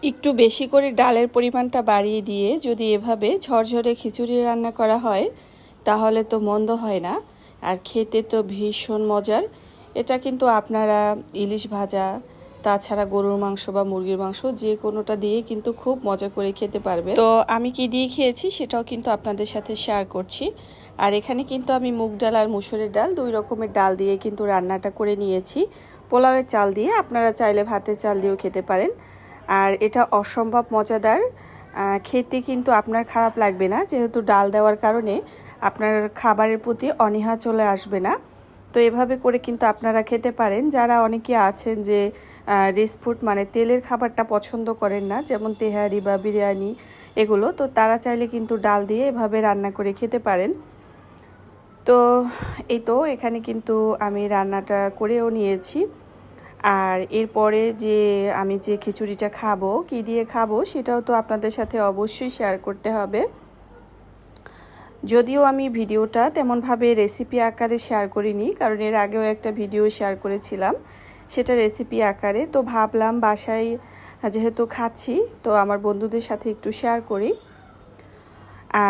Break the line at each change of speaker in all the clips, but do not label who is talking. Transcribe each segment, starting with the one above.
একটু বেশি করে ডালের পরিমাণটা বাড়িয়ে দিয়ে যদি এভাবে ঝরঝরে খিচুড়ি রান্না করা হয় তাহলে তো মন্দ হয় না, আর খেতে তো ভীষণ মজার। এটা কিন্তু আপনারা ইলিশ ভাজা, তাছাড়া গরুর মাংস বা মুরগির মাংস যে কোনোটা দিয়ে কিন্তু খুব মজা করে খেতে পারবে। তো আমি কি দিয়ে খেয়েছি সেটাও কিন্তু আপনাদের সাথে শেয়ার করছি। আর এখানে কিন্তু আমি মুগ ডাল আর মুসুরের ডাল দুই রকমের ডাল দিয়ে কিন্তু রান্নাটা করে নিয়েছি। পোলাওয়ের চাল দিয়ে, আপনারা চাইলে ভাতের চাল দিয়েও খেতে পারেন। আর এটা অসম্ভব মজাদার, খেতে কিন্তু আপনার খারাপ লাগবে না, যেহেতু ডাল দেওয়ার কারণে আপনার খাবারের প্রতি অনীহা চলে আসবে না। তো এভাবে করে কিন্তু আপনারা খেতে পারেন। যারা অনেকে আছেন যে রিচ ফুড মানে তেলের খাবারটা পছন্দ করেন না, যেমন তেহারি বা বিরিয়ানি এগুলো, তো তারা চাইলে কিন্তু ডাল দিয়ে এভাবে রান্না করে খেতে পারেন। তো এই তো এখানে কিন্তু আমি রান্নাটা করেও নিয়েছি। আর এরপরে যে আমি যে খিচুড়িটা খাবো, কি দিয়ে খাবো সেটাও তো আপনাদের সাথে অবশ্যই শেয়ার করতে হবে। যদিও আমি ভিডিওটা তেমনভাবে রেসিপি আকারে শেয়ার করিনি, কারণ এর আগেও একটা ভিডিও শেয়ার করেছিলাম সেটা রেসিপি আকারে। তো ভাবলাম বাসায় যেহেতু খাচ্ছি তো আমার বন্ধুদের সাথে একটু শেয়ার করি।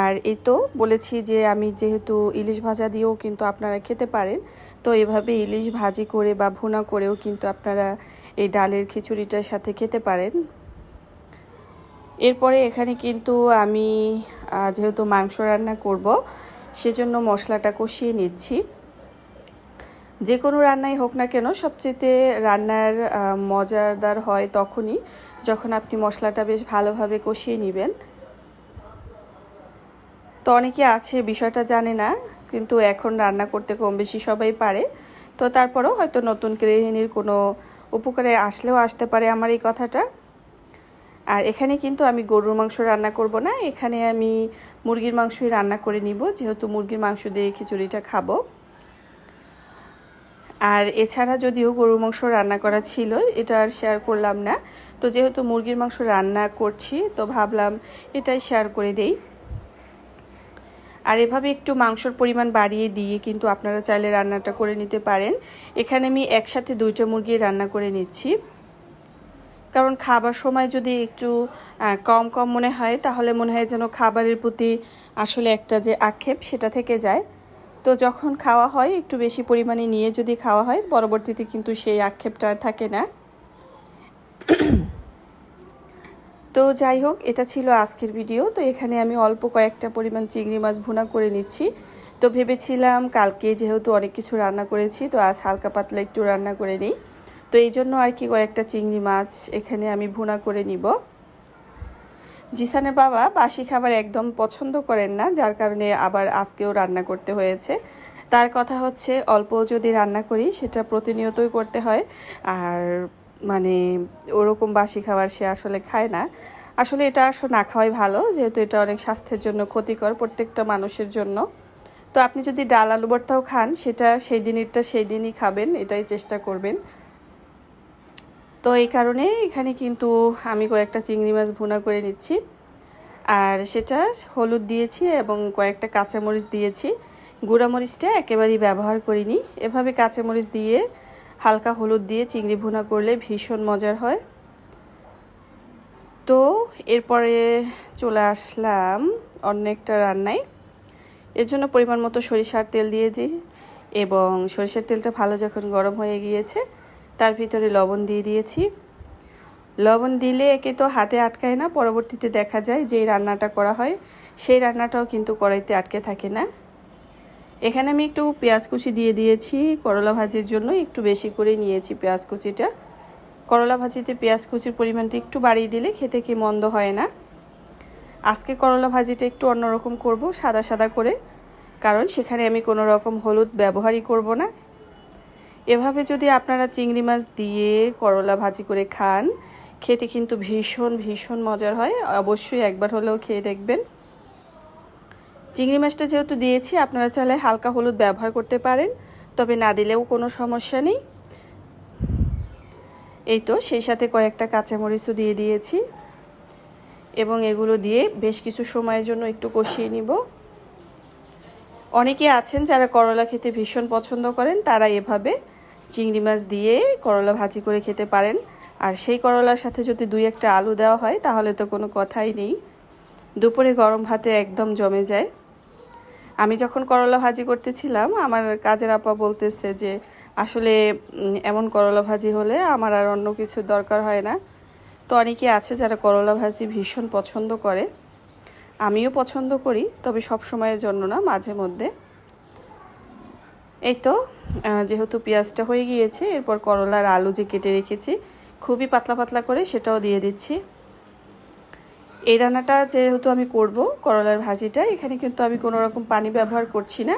আর এই তো বলেছি যে আমি যেহেতু ইলিশ ভাজা দিয়েও কিন্তু আপনারা খেতে পারেন, তো এভাবে ইলিশ ভাজি করে বা ভুনা করেও কিন্তু আপনারা এই ডালের খিচুড়িটার সাথে খেতে পারেন। এরপরে এখানে কিন্তু আমি যেহেতু মাংস রান্না করব সেজন্য মশলাটা কষিয়ে নিচ্ছি। যে কোনো রান্নাই হোক না কেন, সবচেয়ে রান্নার মজাদার হয় তখনই যখন আপনি মশলাটা বেশ ভালোভাবে কষিয়ে নেবেন। তো অনেকে আছে বিষয়টা জানে না, কিন্তু এখন রান্না করতে কম বেশি সবাই পারে। তো তারপরেও হয়তো নতুন গৃহিণীর কোনো উপকারে আসলেও আসতে পারে আমার এই কথাটা। আর এখানে কিন্তু আমি গরুর মাংস রান্না করব না, এখানে আমি মুরগির মাংসই রান্না করে নিব, যেহেতু মুরগির মাংস দিয়ে খিচুড়িটা খাবো। আর এছাড়া যদিও গরুর মাংস রান্না করা ছিল, এটা আর শেয়ার করলাম না। তো যেহেতু মুরগির মাংস রান্না করছি তো ভাবলাম এটাই শেয়ার করে দেই। আর এভাবে একটু মাংসর পরিমাণ বাড়িয়ে দিয়ে কিন্তু আপনারা চাইলে রান্নাটা করে নিতে পারেন। এখানে আমি একসাথে দুইটা মুরগি রান্না করে নিচ্ছি, কারণ খাবার সময় যদি একটু কম কম মনে হয় তাহলে মনে হয় যেন খাবারের প্রতি আসলে একটা যে আক্ষেপ সেটা থেকে যায়। তো যখন খাওয়া হয় একটু বেশি পরিমাণে নিয়ে যদি খাওয়া হয় পরবর্তীতে কিন্তু সেই আক্ষেপটা আর থাকে না। তো যাই হোক, এটা ছিল আজকের ভিডিও। তো এখানে আমি অল্প কয়েকটা পরিমাণ চিংড়ি মাছ ভুনা করে নিচ্ছি। তো ভেবেছিলাম কালকে যেহেতু অনেক কিছু রান্না করেছি তো আজ হালকা পাতলা একটু রান্না করে নিই, তো এই জন্য আর কি কয়েকটা চিংড়ি মাছ এখানে আমি ভুনা করে নিব। জিসানের বাবা বাসি খাবার একদম পছন্দ করেন না, যার কারণে আবার আজকেও রান্না করতে হয়েছে। তার কথা হচ্ছে অল্প যদি রান্না করি সেটা প্রতিনিয়তই করতে হয়, আর মানে ওরকম বাসি খাবার সে আসলে খায় না। আসলে এটা আসলে না খাওয়াই ভালো, যেহেতু এটা অনেক স্বাস্থ্যের জন্য ক্ষতিকর প্রত্যেকটা মানুষের জন্য। তো আপনি যদি ডাল আলু ভর্তাও খান সেটা সেই দিনেরটা সেই দিনই খাবেন, এটাই চেষ্টা করবেন। তো এই কারণে এখানে কিন্তু আমি কয়েকটা চিংড়ি মাছ ভুনা করে নিচ্ছি, আর সেটা হলুদ দিয়েছি এবং কয়েকটা কাঁচামরিচ দিয়েছি। গুঁড়ামরিচটা একেবারেই ব্যবহার করিনি। এভাবে কাঁচামরিচ দিয়ে হালকা হলুদ দিয়ে চিংড়ি ভুনা করলে ভীষণ মজার হয়। তো এরপরে চলে আসলাম অন্য একটা রান্নায়। এর জন্য পরিমাণ মতো সরিষার তেল দিয়েছি, এবং সরিষার তেলটা ভালো যখন গরম হয়ে গিয়েছে তার ভিতরে লবণ দিয়ে দিয়েছি। লবণ দিলে একে তো হাতে আটকায় না, পরবর্তীতে দেখা যায় যেই রান্নাটা করা হয় সেই রান্নাটাও কিন্তু কড়াইতে আটকে থাকে না। এখানে আমি একটু পেঁয়াজ কুচি দিয়ে দিয়েছি, করলা ভাজির জন্য একটু বেশি করে নিয়েছি পেঁয়াজ কুচিটা। করলা ভাজিতে পেঁয়াজ কুচির পরিমাণটা একটু বাড়িয়ে দিলে খেতে কি মন্দ হয় না। আজকে করলা ভাজিটা একটু অন্যরকম করব, সাদা সাদা করে, কারণ সেখানে আমি কোনো রকম হলুদ ব্যবহারই করব না। এভাবে যদি আপনারা চিংড়ি মাছ দিয়ে করলা ভাজি করে খান খেতে কিন্তু ভীষণ ভীষণ মজার হয়, অবশ্যই একবার হলেও খেয়ে দেখবেন। চিংড়ি মাছটা যেহেতু দিয়েছি আপনারা চাইলে হালকা হলুদ ব্যবহার করতে পারেন, তবে না দিলেও কোনো সমস্যা নেই। এই তো সেই সাথে কয়েকটা কাঁচামরিচও দিয়ে দিয়েছি, এবং এগুলো দিয়ে বেশ কিছু সময়ের জন্য একটু কষিয়ে নিব। অনেকে আছেন যারা করলা খেতে ভীষণ পছন্দ করেন, তারা এভাবে চিংড়ি মাছ দিয়ে করলা ভাজি করে খেতে পারেন। আর সেই করলার সাথে যদি 2-1টা আলু দেওয়া হয় তাহলে তো কোনো কথাই নেই, দুপুরে গরম ভাতে একদম জমে যায়। আমি যখন করলা ভাজি করতেছিলাম আমার কাজের আপা বলতেছে যে আসলে এমন করলা ভাজি হলে আমার আর অন্য কিছু দরকার হয় না। তো অনেকে আছে যারা করলা ভাজি ভীষণ পছন্দ করে, আমিও পছন্দ করি, তবে সব সময়ের জন্য না, মাঝে মধ্যে। এই তো যেহেতু পেঁয়াজটা হয়ে গিয়েছে, এরপর করলার আলু যে কেটে রেখেছি খুবই পাতলা পাতলা করে সেটাও দিয়ে দিচ্ছি। এই রান্নাটা যেহেতু আমি করব করলার ভাজিটা, এখানে কিন্তু আমি কোনো রকম পানি ব্যবহার করছি না,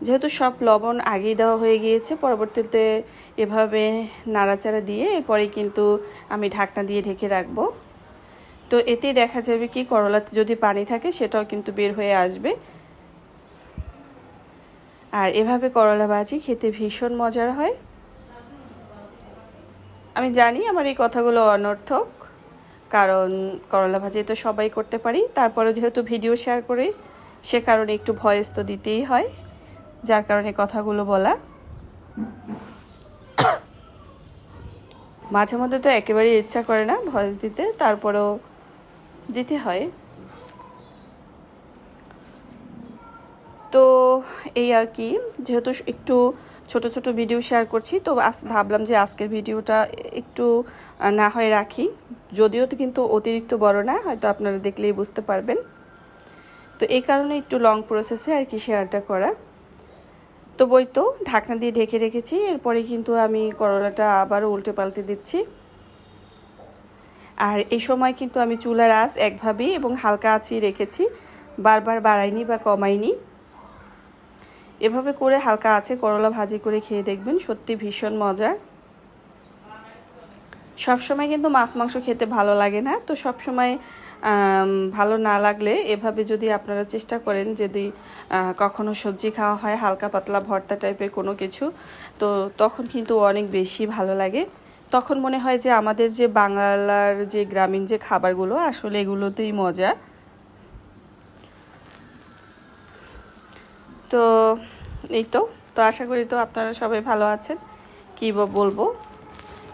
যেহেতু সব লবণ আগেই দেওয়া হয়ে গিয়েছে। পরবর্তীতে এভাবে নাড়াচাড়া দিয়ে এরপরে কিন্তু আমি ঢাকনা দিয়ে ঢেকে রাখবো। তো এতে দেখা যাবে কি করলাতে যদি পানি থাকে সেটাও কিন্তু বের হয়ে আসবে। আর এভাবে করলা ভাজি খেতে ভীষণ মজার হয়। আমি জানি আমার এই কথাগুলো অনর্থক, কারণ করলা ভাজি তো সবাই করতে পারি, তারপরে যেহেতু ভিডিও শেয়ার করি সে কারণে একটু ভয়েস তো দিতেই হয়, যার কারণে কথাগুলো বলা। মাঝে মধ্যে তো একেবারেই ইচ্ছা করে না ভয়েস দিতে, তারপরেও দিতে হয়। তো এই আর কি, যেহেতু একটু ছোট ছোট ভিডিও শেয়ার করছি, তো ভাবলাম যে আজকের ভিডিওটা একটু না হয় রাখি, যদিও তো কিন্তু অতিরিক্ত বড় না, হয়তো আপনারা দেখলেই বুঝতে পারবেন। তো এই কারণে একটু লং প্রসেসে আর কি শেয়ারটা করা। তো বই তো ঢাকনা দিয়ে ঢেকে রেখেছি, এরপরে কিন্তু আমি করলাটা আবারও উল্টে পাল্টে দিচ্ছি। আর এই সময় কিন্তু আমি চুলার আঁচ একভাবেই এবং হালকা আঁচই রেখেছি, বারবার বাড়াইনি বা কমাইনি। এভাবে করে হালকা আছে করলা ভাজি করে খেয়ে দেখবেন, সত্যি ভীষণ মজার। সবসময় কিন্তু মাছ মাংস খেতে ভালো লাগে না, তো সবসময় ভালো না লাগলে এভাবে যদি আপনারা চেষ্টা করেন, যদি কখনো সবজি খাওয়া হয় হালকা পাতলা ভর্তা টাইপের কোনো কিছু, তো তখন কিন্তু অনেক বেশি ভালো লাগে। তখন মনে হয় যে আমাদের যে বাংলার যে গ্রামীণ যে খাবারগুলো আসলে এগুলোতেই মজা। তো এই তো তো আশা করি তো আপনারা সবাই ভালো আছেন। কী বলবো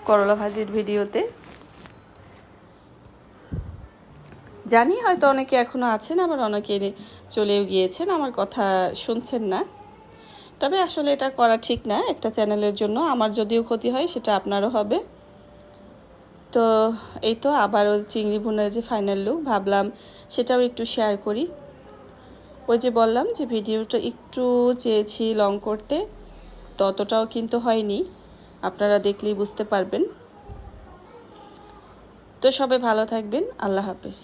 করলা ভাজির ভিডিওতে, জানি হয়তো অনেকে এখনও আছেন, আবার অনেকে চলেও গিয়েছেন, আমার কথা শুনছেন না। তবে আসলে এটা করা ঠিক না একটা চ্যানেলের জন্য, আমার যদিও ক্ষতি হয় সেটা আপনারও হবে। তো এই তো আবারও চিংড়ি ভুনার যে ফাইনাল লুক, ভাবলাম সেটাও একটু শেয়ার করি। ওই যে বললাম যে ভিডিওটা একটু চেয়েছি লং করতে, ততটাও কিন্তু হয়নি, আপনারা দেখলেই বুঝতে পারবেন। তো সবাই ভালো থাকবেন, আল্লাহ হাফেজ।